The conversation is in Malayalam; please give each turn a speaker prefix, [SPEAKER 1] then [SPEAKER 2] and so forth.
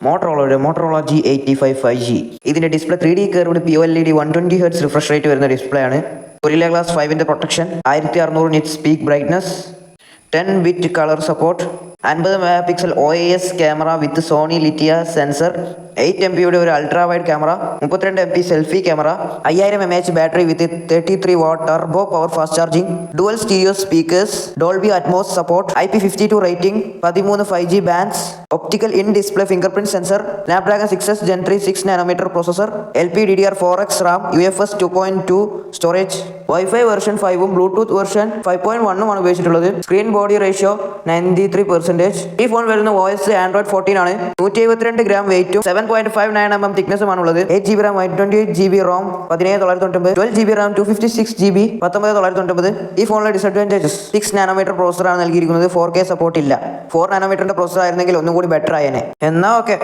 [SPEAKER 1] മോട്ടറോളയുടെ മോട്ടറോള G85 5G. ഇതിന്റെ display 3D curved POLED 120 Hz refresh rate വരുന്ന ഡിസ്പ്ലേ ആണ്. Gorilla Glass 5ന്റെ protection, 1600 nits peak brightness, 10 bit colour support, 50 megapixel OIS camera with Sony Lytia sensor, 8 MP ഒരു ultra wide camera, 32 MP selfie camera, 5000 mAh battery with 33 watt turbo power fast charging, dual stereo speakers, Dolby Atmos support, IP52 rating, 13 5G bands, optical in display finger print sensor, Snapdragon 6s Gen 3 6 nm processor, LPDDR4X RAM, UFS 2.2 storage, wifi version 5ഉം ബ്ലൂടൂത്ത് വെർഷൻ 5.1ഉം ആണ് ഉപയോഗിച്ചിട്ടുള്ളത്. Screen body ratio 93%. ഈ ഫോൺ വരുന്ന OS Android 14 ആണ്. 172 ഗ്രാം വെയിറ്റും 7.59 mm തിക്നെസ്സുമാണ് ഉള്ളത്. 8GB RAM 128GB ROM 17999, 12GB RAM 256GB 19999. ഈ ഫോണിലെ ഡിസഡ്വാൻറ്റേജസ് 6 nm പ്രോസസറാണ് നൽകിയിരിക്കുന്നത്. 4K സപ്പോർട്ട് ഇല്ല. 4 nm പ്രോസസർ ആയിരുന്നെങ്കിൽ ഒന്നും കൂടി ബെറ്റർ ആയേനെ. എന്നാ ഓക്കെ.